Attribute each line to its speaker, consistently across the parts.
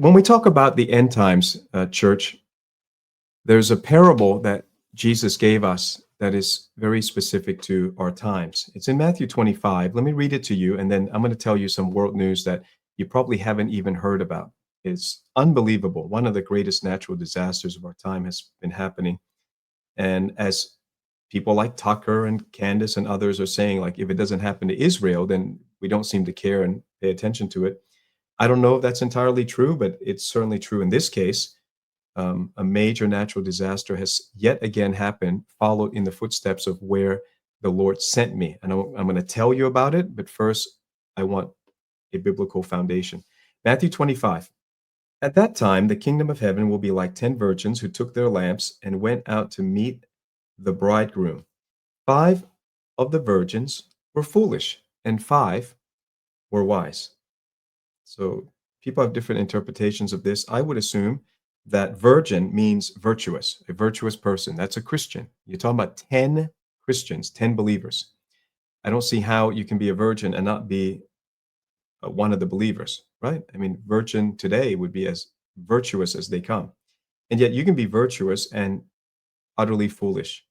Speaker 1: When we talk about the end times, church, there's a parable that Jesus gave us that is very specific to our times. It's in Matthew 25. Let me read it to you, and then I'm going to tell you some world news that you probably haven't even heard about. It's unbelievable. One of the greatest natural disasters of our time has been happening. And as people like Tucker and Candace and others are saying, like, if it doesn't happen to Israel, then we don't seem to care and pay attention to it. I don't know if that's entirely true, but it's certainly true in this case. A major natural disaster has yet again happened, followed in the footsteps of where the Lord sent me. And I'm going to tell you about it, but first, I want a biblical foundation. Matthew 25. At that time, the kingdom of heaven will be like 10 virgins who took their lamps and went out to meet the bridegroom. 5 of the virgins were foolish, and 5 were wise. So people have different interpretations of this. I would assume that virgin means virtuous, a virtuous person. That's a Christian. You're talking about 10 Christians, 10 believers. I don't see how you can be a virgin and not be one of the believers, right? I mean, virgin today would be as virtuous as they come. And yet you can be virtuous and utterly foolish.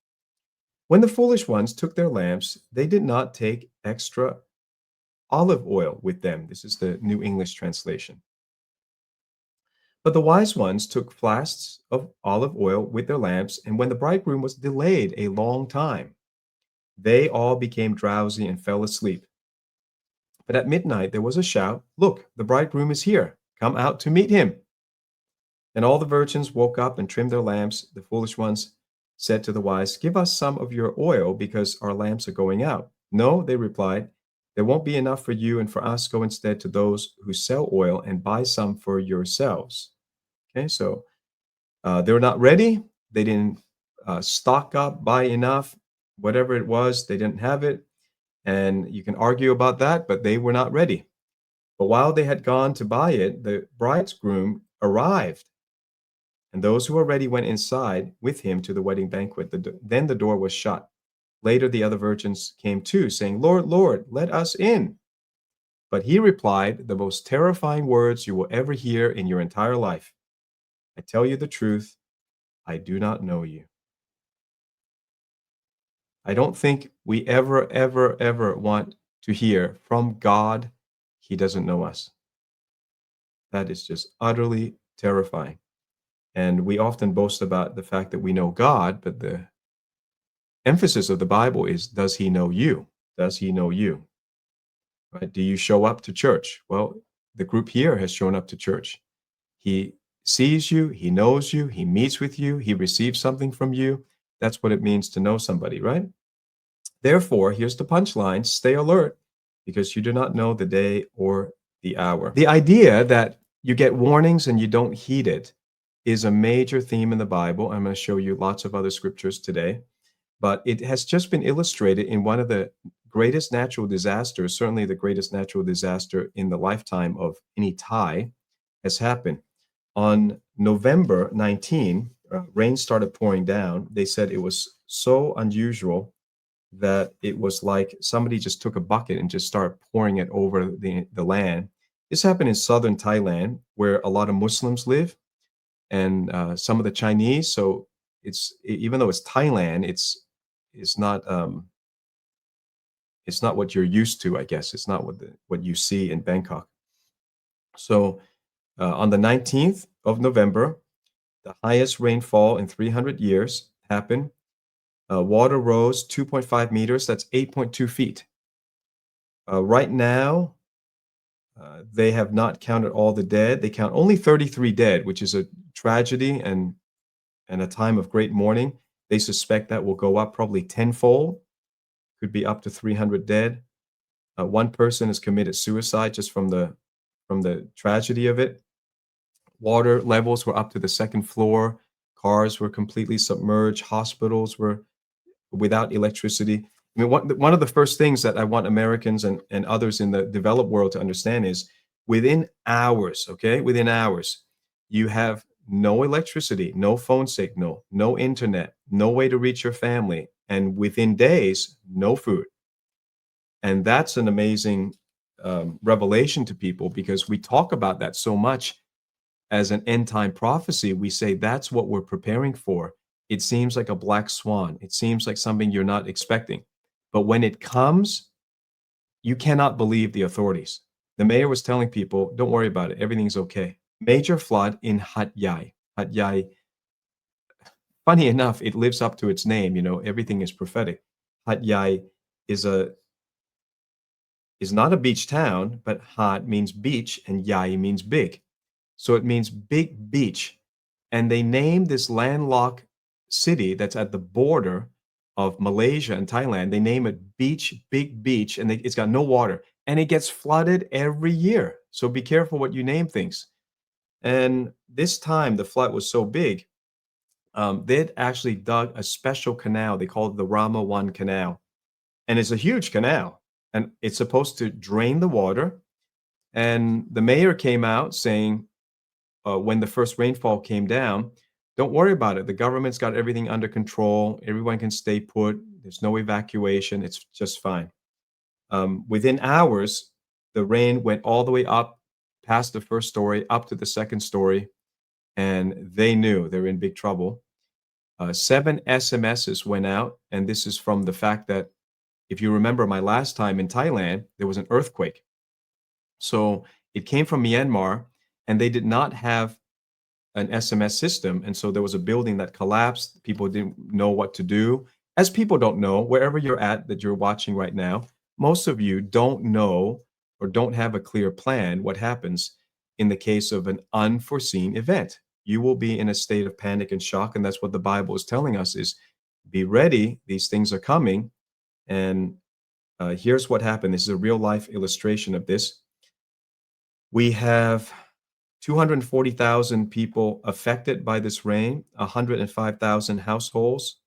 Speaker 1: When the foolish ones took their lamps, they did not take extra olive oil with them. This is the New English translation. But the wise ones took flasks of olive oil with their lamps, and when the bridegroom was delayed a long time, they all became drowsy and fell asleep. But at midnight there was a shout, "Look, the bridegroom is here. Come out to meet him." And all the virgins woke up and trimmed their lamps. The foolish ones said to the wise, "Give us some of your oil, because our lamps are going out." "No," they replied, "there won't be enough for you and for us. Go instead to those who sell oil and buy some for yourselves." Okay, so they were not ready. They didn't stock up, buy enough. Whatever it was, they didn't have it. And you can argue about that, but they were not ready. But while they had gone to buy it, the bridegroom arrived. And those who were ready went inside with him to the wedding banquet. Then the door was shut. Later, the other virgins came too, saying, "Lord, Lord, let us in." But he replied the most terrifying words you will ever hear in your entire life. "I tell you the truth, I do not know you." I don't think we ever want to hear from God, he doesn't know us. That is just utterly terrifying. And we often boast about the fact that we know God, but the emphasis of the Bible is, does he know you? Does he know you? Right? Do you show up to church? Well, the group here has shown up to church. He sees you, he knows you, he meets with you, he receives something from you. That's what it means to know somebody, right? Therefore, here's the punchline: stay alert, because you do not know the day or the hour. The idea that you get warnings and you don't heed it is a major theme in the Bible. I'm going to show you lots of other scriptures today, but it has just been illustrated in one of the greatest natural disasters, certainly the greatest natural disaster in the lifetime of any Thai, has happened. On November 19, rain started pouring down. They said it was so unusual that it was like somebody just took a bucket and just started pouring it over the land. This happened in southern Thailand, where a lot of Muslims live, and some of the Chinese. So even though it's Thailand, it's not what you're used to, I guess. It's not what you see in Bangkok. So on the 19th of November, the highest rainfall in 300 years happened. Water rose 2.5 meters. That's 8.2 feet. Right now, they have not counted all the dead. They count only 33 dead, which is a tragedy and a time of great mourning. They suspect that will go up probably tenfold. Could be up to 300 dead. One person has committed suicide just from the tragedy of it. Water levels were up to the second floor. Cars were completely submerged. Hospitals were without electricity. I mean, one of the first things that I want Americans and others in the developed world to understand is within hours, okay, within hours, you have no electricity, no phone signal, no internet, no way to reach your family, and within days, no food. And that's an amazing revelation to people, because we talk about that so much as an end time prophecy, we say that's what we're preparing for. It seems like a black swan. It seems like something you're not expecting. But when it comes, you cannot believe the authorities. The mayor was telling people, don't worry about it. Everything's okay. Major flood in Hat Yai. Hat Yai, funny enough, it lives up to its name. You know, everything is prophetic. Hat Yai is not a beach town, but Hat means beach and Yai means big. So it means big beach. And they named this landlocked city that's at the border of Malaysia and Thailand. They name it Beach, Big Beach, and it's got no water. And it gets flooded every year. So be careful what you name things. And this time the flood was so big, they'd actually dug a special canal. They called it the Rama 1 Canal. And it's a huge canal. And it's supposed to drain the water. And the mayor came out saying, when the first rainfall came down, don't worry about it. The government's got everything under control. Everyone can stay put. There's no evacuation. It's just fine. Within hours, the rain went all the way up past the first story, up to the second story, and they knew they were in big trouble. 7 SMSs went out, and this is from the fact that, if you remember my last time in Thailand, there was an earthquake. So it came from Myanmar, and they did not have an SMS system. And so there was a building that collapsed. People didn't know what to do. As people don't know, wherever you're at that you're watching right now, most of you don't know or don't have a clear plan what happens in the case of an unforeseen event. You will be in a state of panic and shock. And that's what the Bible is telling us is be ready. These things are coming. And here's what happened. This is a real life illustration of this. We have 240,000 people affected by this rain, 105,000 households,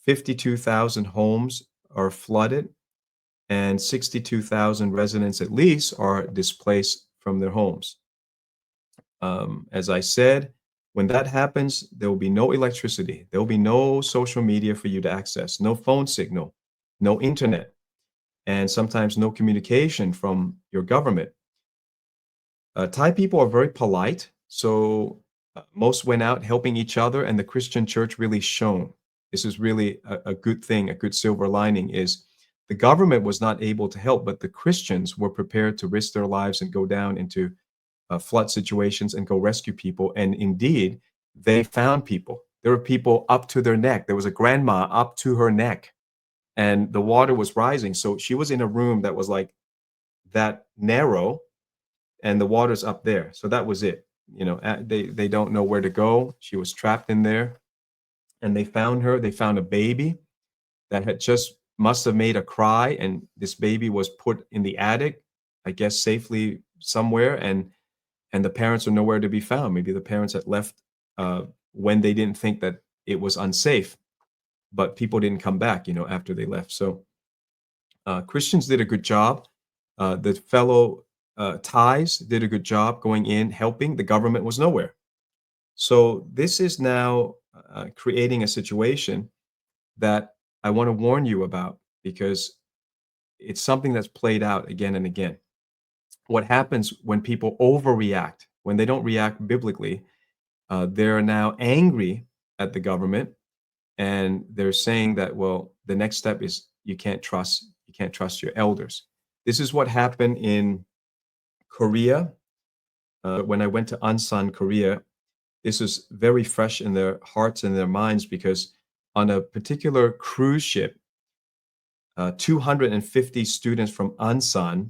Speaker 1: 52,000 homes are flooded, and 62,000 residents at least are displaced from their homes. As I said, when that happens, there will be no electricity. There will be no social media for you to access, no phone signal, no internet, and sometimes no communication from your government. Thai people are very polite, so most went out helping each other, and the Christian church really shone. This is really a good thing, a good silver lining is the government was not able to help, but the Christians were prepared to risk their lives and go down into flood situations and go rescue people. And indeed, they found people. There were people up to their neck. There was a grandma up to her neck, and the water was rising. So she was in a room that was like that narrow, and the water's up there. So that was it. You know, they don't know where to go. She was trapped in there, and they found her. They found a baby that had just must have made a cry, and this baby was put in the attic, I guess safely somewhere, and the parents are nowhere to be found. Maybe the parents had left when they didn't think that it was unsafe, but people didn't come back, you know, after they left. So Christians did a good job. The fellow Thais did a good job going in, helping. The government was nowhere. So this is now creating a situation that I want to warn you about, because it's something that's played out again and again. What happens when people overreact, when they don't react biblically, they're now angry at the government, and they're saying that, well, the next step is you can't trust your elders. This is what happened in Korea. When I went to Ansan, Korea, this was very fresh in their hearts and their minds, because on a particular cruise ship, 250 students from Ansan,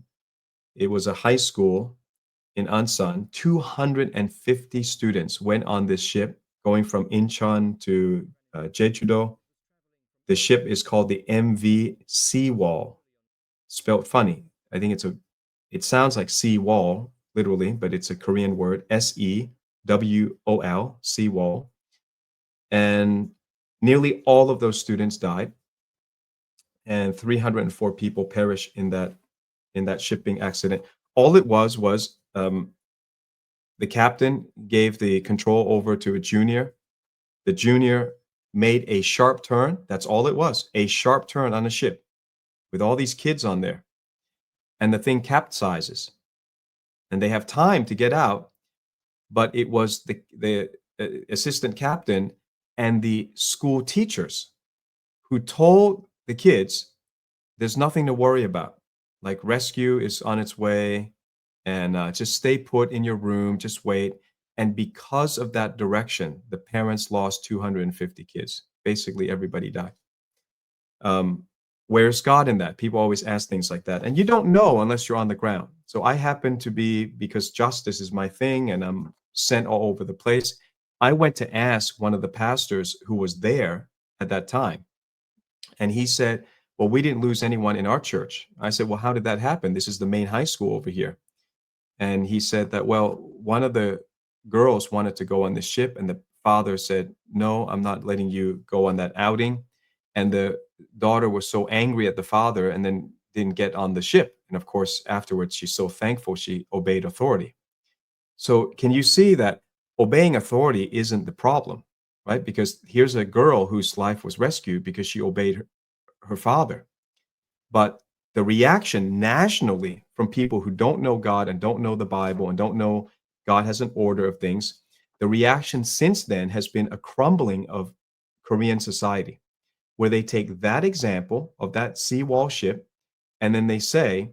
Speaker 1: it was a high school in Ansan, 250 students went on this ship going from Incheon to Jeju-do. The ship is called the MV Seawall, spelled funny. I think it sounds like sea wall, literally, but it's a Korean word, SEWOL, Seawall. And nearly all of those students died, and 304 people perished in that shipping accident. All it was the captain gave the control over to a junior. The junior made a sharp turn. That's all it was, a sharp turn on a ship with all these kids on there. And the thing capsizes. And they have time to get out, but it was the assistant captain and the school teachers who told the kids, there's nothing to worry about. Like, rescue is on its way, and just stay put in your room, just wait. And because of that direction, the parents lost 250 kids. Basically, everybody died. Where's God in that? People always ask things like that. And you don't know unless you're on the ground. So I happen to be, because justice is my thing and I'm sent all over the place, I went to ask one of the pastors who was there at that time. And he said, well, we didn't lose anyone in our church. I said, well, how did that happen? This is the main high school over here. And he said that, well, one of the girls wanted to go on the ship, and the father said, no, I'm not letting you go on that outing. And the daughter was so angry at the father and then didn't get on the ship. And of course, afterwards, she's so thankful she obeyed authority. So can you see that obeying authority isn't the problem, right? Because here's a girl whose life was rescued because she obeyed her father. But the reaction nationally from people who don't know God and don't know the Bible and don't know God has an order of things, the reaction since then has been a crumbling of Korean society, where they take that example of that seawall ship and then they say,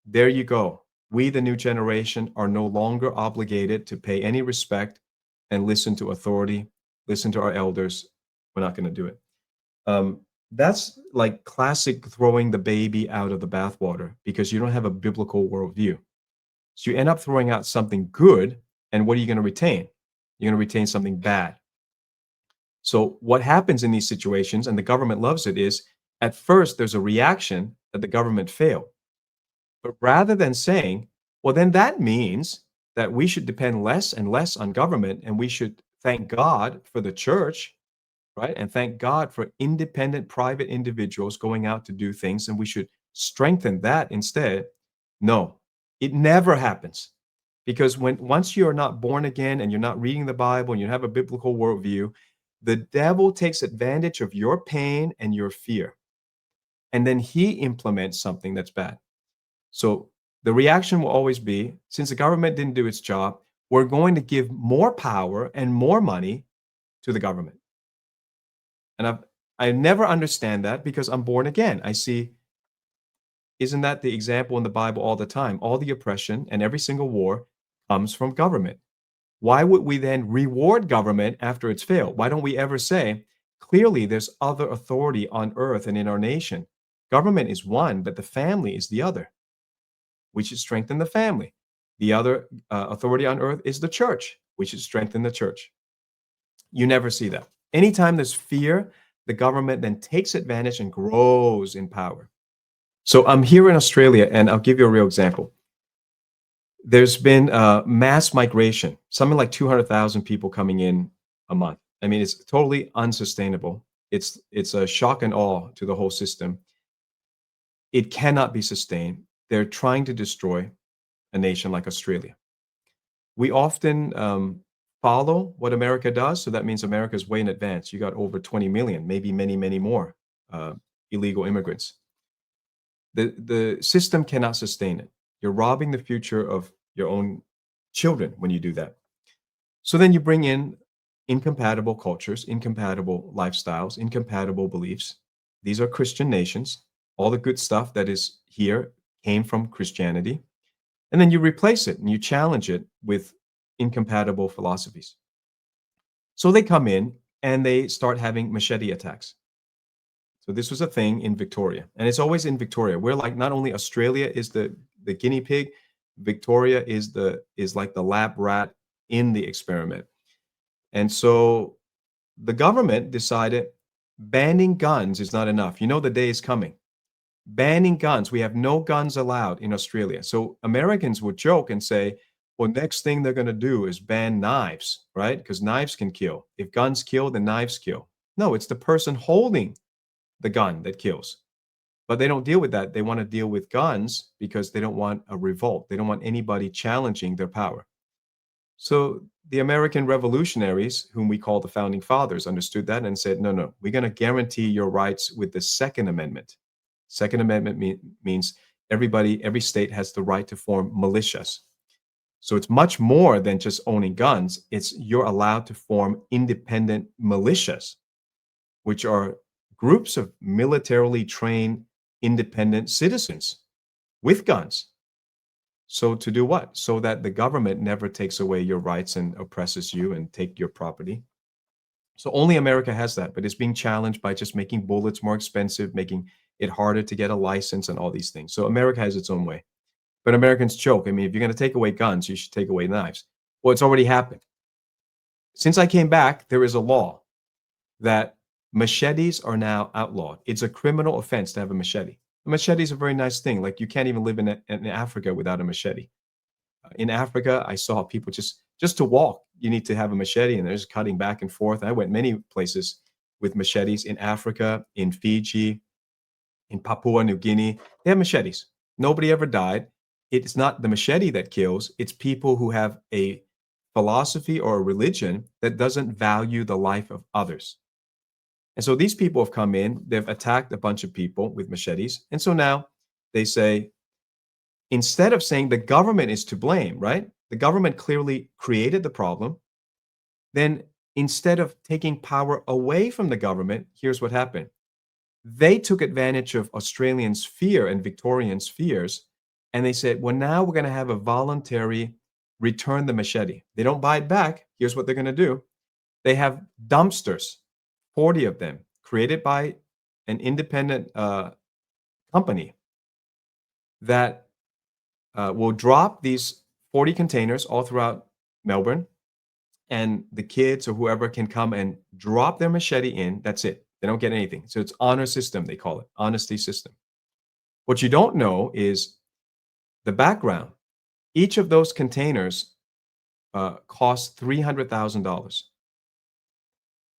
Speaker 1: there you go. We, the new generation, are no longer obligated to pay any respect and listen to authority, listen to our elders. We're not going to do it. That's like classic throwing the baby out of the bathwater because you don't have a biblical worldview. So you end up throwing out something good, and what are you going to retain? You're going to retain something bad. So what happens in these situations, and the government loves it, is at first there's a reaction that the government failed. But rather than saying, well, then that means that we should depend less and less on government, and we should thank God for the church, right? And thank God for independent private individuals going out to do things, and we should strengthen that instead. No, it never happens. Because once you're not born again and you're not reading the Bible and you have a biblical worldview, the devil takes advantage of your pain and your fear. And then he implements something that's bad. So the reaction will always be, since the government didn't do its job, we're going to give more power and more money to the government. And I never understand that because I'm born again. I see, isn't that the example in the Bible all the time? All the oppression and every single war comes from government. Why would we then reward government after it's failed? Why don't we ever say, clearly there's other authority on earth and in our nation. Government is one, but the family is the other. We should strengthen the family. The other authority on earth is the church. We should strengthen the church. You never see that. Anytime there's fear, the government then takes advantage and grows in power. So I'm here in Australia, and I'll give you a real example. There's been mass migration, something like 200,000 people coming in a month. I mean, it's totally unsustainable. It's a shock and awe to the whole system. It cannot be sustained. They're trying to destroy a nation like Australia. We often follow what America does, so that means America's way in advance. You got over 20 million, maybe many, many more illegal immigrants. The system cannot sustain it. You're robbing the future of your own children when you do that. So then you bring in incompatible cultures, incompatible lifestyles, incompatible beliefs. These are Christian nations. All the good stuff that is here came from Christianity. And then you replace it and you challenge it with incompatible philosophies. So they come in and they start having machete attacks. So this was a thing in Victoria, and it's always in Victoria. We're like, not only Australia is the guinea pig, Victoria is like the lab rat in the experiment. And so the government decided banning guns is not enough. You know, the day is coming. Banning guns. We have no guns allowed in Australia. So Americans would joke and say, well, next thing they're going to do is ban knives, right? Because knives can kill. If guns kill, then knives kill. No, it's the person holding the gun that kills. But they don't deal with that. They want to deal with guns because they don't want a revolt. They don't want anybody challenging their power. So the American revolutionaries, whom we call the founding fathers, understood that and said, no, we're going to guarantee your rights with the Second Amendment. Second Amendment means every state has the right to form militias. So it's much more than just owning guns. It's you're allowed to form independent militias, which are groups of militarily trained independent citizens with guns. So to do what? So that the government never takes away your rights and oppresses you and take your property. So only America has that, but it's being challenged by just making bullets more expensive, making it harder to get a license and all these things. So America has its own way. But Americans choke. I mean, if you're going to take away guns, you should take away knives. Well, it's already happened. Since I came back, there is a law that machetes are now outlawed. It's a criminal offense to have a machete. A machete is a very nice thing. Like you can't even live in Africa without a machete. In Africa, I saw people just to walk, you need to have a machete, and they're just cutting back and forth. I went many places with machetes in Africa, in Fiji, in Papua New Guinea. They have machetes. Nobody ever died. It's not the machete that kills. It's people who have a philosophy or a religion that doesn't value the life of others. And so these people have come in, they've attacked a bunch of people with machetes. And so now they say, instead of saying the government is to blame, right? The government clearly created the problem. Then instead of taking power away from the government, here's what happened. They took advantage of Australians' fear and Victorians' fears, and they said, well, now we're going to have a voluntary return the machete. They don't buy it back. Here's what they're going to do. They have dumpsters, 40 of them, created by an independent company that will drop these 40 containers all throughout Melbourne, and the kids or whoever can come and drop their machete in. That's it. They don't get anything. So it's honor system, they call it, honesty system. What you don't know is the background. Each of those containers costs $300,000.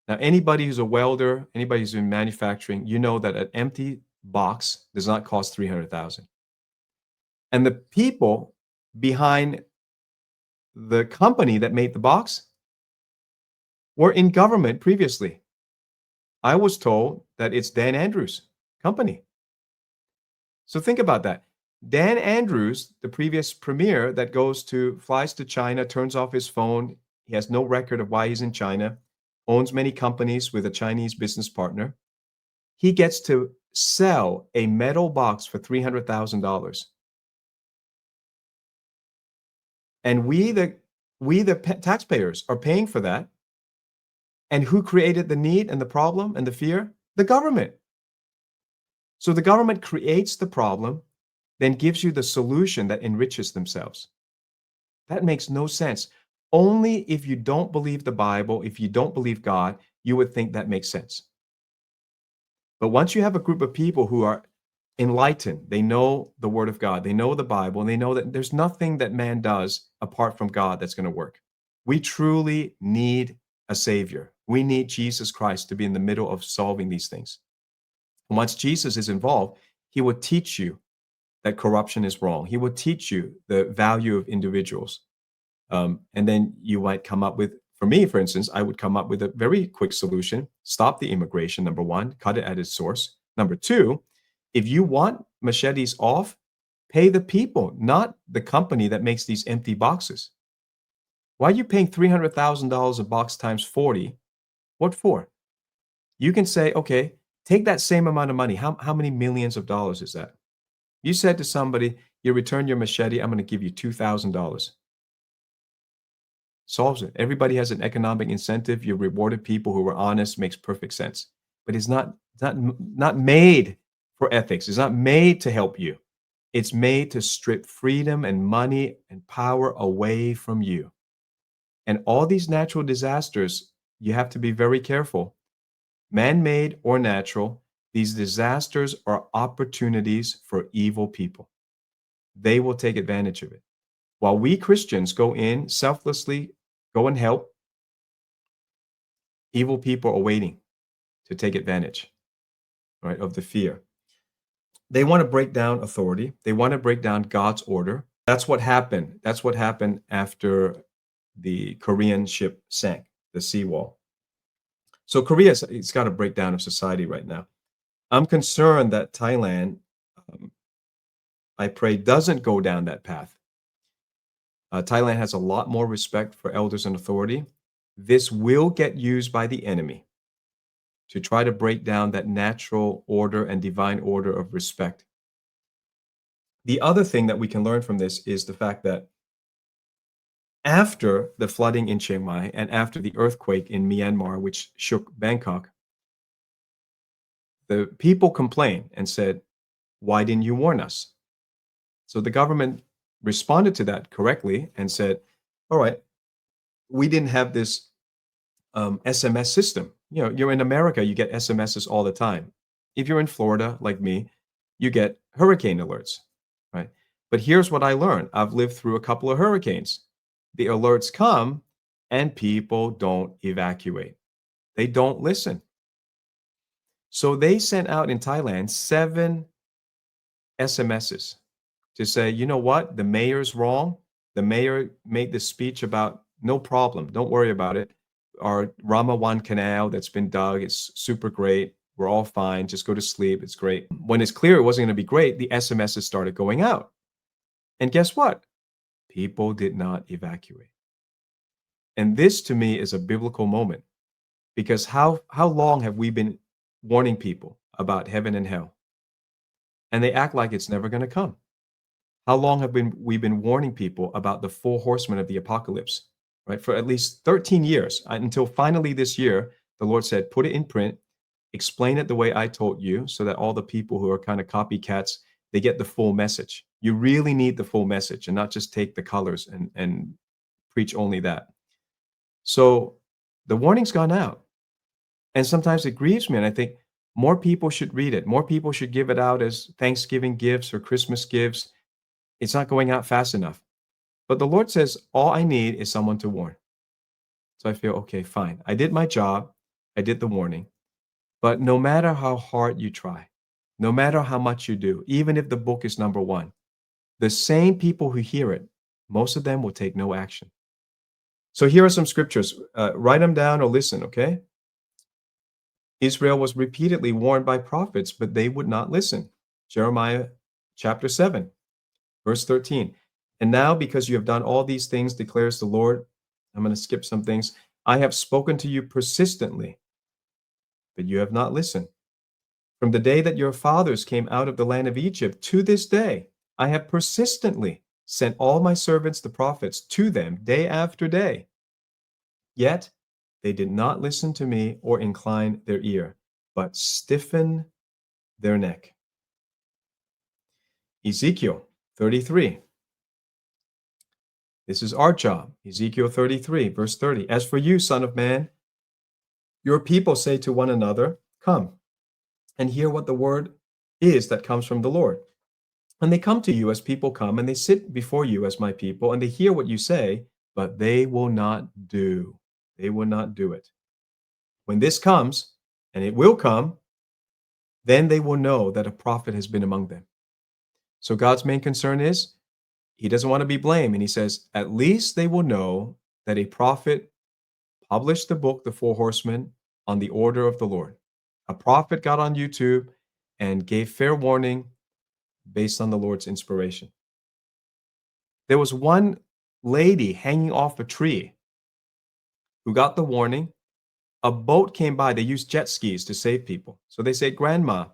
Speaker 1: Now, anybody who's a welder, anybody who's in manufacturing, you know that an empty box does not cost $300,000. And the people behind the company that made the box were in government previously. I was told that it's Dan Andrews' company. So think about that. Dan Andrews, the previous premier that flies to China, turns off his phone. He has no record of why he's in China, owns many companies with a Chinese business partner. He gets to sell a metal box for $300,000. And we the taxpayers are paying for that. And who created the need and the problem and the fear? The government. So the government creates the problem, then gives you the solution that enriches themselves. That makes no sense. Only if you don't believe the Bible, if you don't believe God, you would think that makes sense. But once you have a group of people who are enlightened, they know the Word of God, they know the Bible, and they know that there's nothing that man does apart from God that's going to work. We truly need a Savior. We need Jesus Christ to be in the middle of solving these things. And once Jesus is involved, he will teach you that corruption is wrong. He will teach you the value of individuals. And then you might come up with, for me, for instance, I would come up with a very quick solution. Stop the immigration, number one, cut it at its source. Number two, if you want machetes off, pay the people, not the company that makes these empty boxes. Why are you paying $300,000 a box times 40? What for? You can say, okay, take that same amount of money. How many millions of dollars is that? You said to somebody, you return your machete, I'm going to give you $2,000. Solves it. Everybody has an economic incentive. You rewarded people who were honest, makes perfect sense. But it's not made for ethics. It's not made to help you. It's made to strip freedom and money and power away from you. And all these natural disasters, you have to be very careful. Man-made or natural, these disasters are opportunities for evil people. They will take advantage of it. While we Christians go in selflessly, go and help, evil people are waiting to take advantage, right, of the fear. They want to break down authority. They want to break down God's order. That's what happened. That's what happened after the Korean ship sank, the seawall. So Korea, it's got a breakdown of society right now. I'm concerned that Thailand, I pray, doesn't go down that path. Thailand has a lot more respect for elders and authority. This will get used by the enemy to try to break down that natural order and divine order of respect. The other thing that we can learn from this is the fact that after the flooding in Chiang Mai and after the earthquake in Myanmar, which shook Bangkok, the people complained and said, "Why didn't you warn us?" So the government responded to that correctly and said, "All right, we didn't have this SMS system. You know, you're in America, you get SMSs all the time. If you're in Florida, like me, you get hurricane alerts, right? But here's what I learned. I've lived through a couple of hurricanes. The alerts come and people don't evacuate. They don't listen. So they sent out in Thailand 7 SMSs to say, you know what? The mayor's wrong. The mayor made this speech about no problem. Don't worry about it. Our Rama 1 canal that's been dug is super great. We're all fine. Just go to sleep. It's great. When it's clear it wasn't going to be great, the SMSs started going out. And guess what? People did not evacuate. And this to me is a biblical moment, because how long have we been warning people about heaven and hell? And they act like it's never going to come. How long have we been warning people about the 4 horsemen of the apocalypse, right? For at least 13 years, until finally this year, the Lord said, put it in print, explain it the way I told you, so that all the people who are kind of copycats, they get the full message. You really need the full message and not just take the colors and preach only that. So the warning's gone out. And sometimes it grieves me, and I think more people should read it. More people should give it out as Thanksgiving gifts or Christmas gifts. It's not going out fast enough. But the Lord says, all I need is someone to warn. So I feel, okay, fine. I did my job. I did the warning. But no matter how hard you try, no matter how much you do, even if the book is number 1, the same people who hear it, most of them will take no action. So here are some scriptures. Write them down or listen, okay? Israel was repeatedly warned by prophets, but they would not listen. Jeremiah chapter 7, verse 13. And now, because you have done all these things, declares the Lord, I'm going to skip some things. I have spoken to you persistently, but you have not listened. From the day that your fathers came out of the land of Egypt to this day, I have persistently sent all my servants, the prophets, to them day after day. Yet they did not listen to me or incline their ear, but stiffen their neck. Ezekiel 33. This is our job. Ezekiel 33, verse 30. As for you, son of man, your people say to one another, come and hear what the word is that comes from the Lord. And they come to you as people come, and they sit before you as my people, and they hear what you say, but they will not do. They will not do it. When this comes, and it will come, then they will know that a prophet has been among them. So God's main concern is, he doesn't want to be blamed. And he says, at least they will know that a prophet published the book, The 4 Horsemen, on the order of the Lord. A prophet got on YouTube and gave fair warning based on the Lord's inspiration. There was one lady hanging off a tree who got the warning. A boat came by. They used jet skis to save people. So they say, Grandma,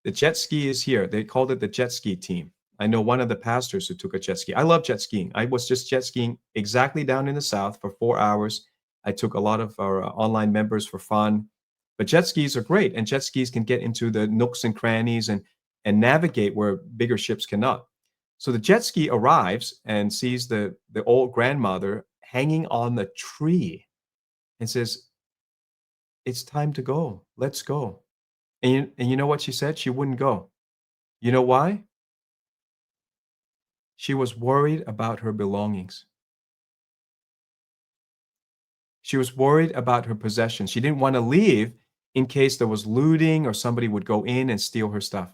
Speaker 1: the jet ski is here. They called it the jet ski team. I know one of the pastors who took a jet ski. I love jet skiing. I was just jet skiing exactly down in the south for 4 hours. I took a lot of our online members for fun. But jet skis are great, and jet skis can get into the nooks and crannies and navigate where bigger ships cannot. So the jet ski arrives and sees the old grandmother hanging on the tree and says, it's time to go. Let's go. And you know what she said? She wouldn't go. You know why? She was worried about her belongings. She was worried about her possessions. She didn't want to leave in case there was looting or somebody would go in and steal her stuff.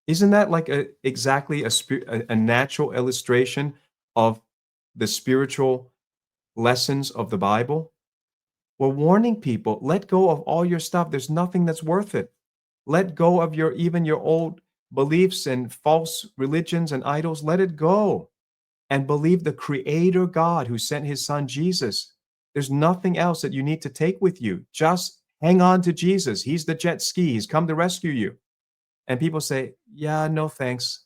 Speaker 1: Isn't that like exactly a natural illustration of the spiritual lessons of the Bible? We're warning people, let go of all your stuff. There's nothing that's worth it. Let go of even your old beliefs and false religions and idols. Let it go. and believe the Creator God who sent his son Jesus. There's nothing else that you need to take with you. Just hang on to Jesus. He's the jet ski. He's come to rescue you. And people say, yeah, no thanks.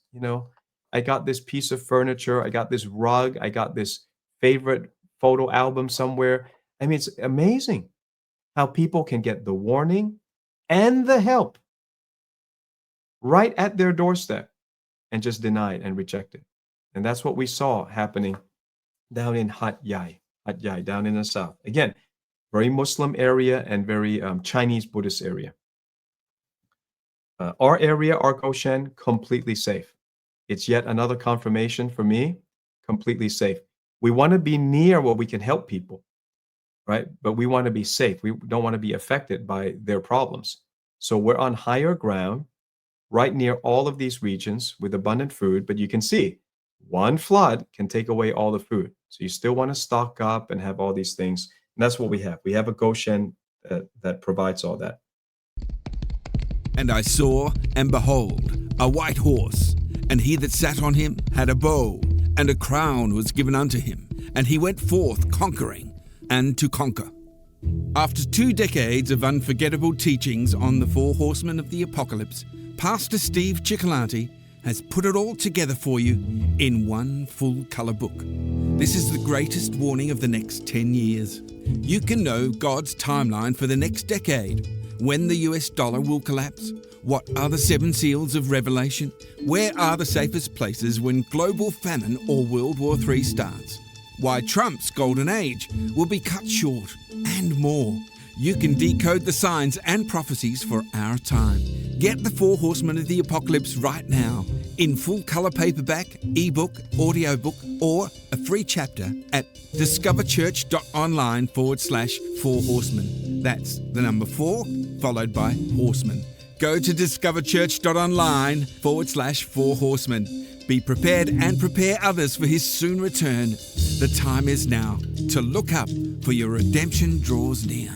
Speaker 1: I got this piece of furniture. I got this rug. I got this favorite photo album somewhere. I mean, it's amazing how people can get the warning and the help right at their doorstep and just deny it and reject it. And that's what we saw happening down in Hat Yai, down in the south. Again, very Muslim area and very Chinese Buddhist area. Our area, our Goshen, completely safe. It's yet another confirmation for me, completely safe. We want to be near where we can help people, right? But we want to be safe. We don't want to be affected by their problems. So we're on higher ground, right near all of these regions with abundant food. But you can see one flood can take away all the food. So you still want to stock up and have all these things. And that's what we have. We have a Goshen that provides all that.
Speaker 2: And I saw, and behold, a white horse, and he that sat on him had a bow, and a crown was given unto him, and he went forth conquering, and to conquer. After 2 decades of unforgettable teachings on the 4 horsemen of the apocalypse, Pastor Steve Cioccolanti has put it all together for you in one full-color book. This is the greatest warning of the next 10 years. You can know God's timeline for the next decade, when the US dollar will collapse, what are the 7 seals of Revelation, where are the safest places when global famine or World War III starts, why Trump's golden age will be cut short, and more. You can decode the signs and prophecies for our time. Get the 4 Horsemen of the Apocalypse right now in full-color paperback, ebook, audiobook, or a free chapter at discoverchurch.online/4 horsemen. That's the number 4 followed by horsemen. Go to discoverchurch.online/4 horsemen. Be prepared and prepare others for his soon return. The time is now to look up, for your redemption draws near.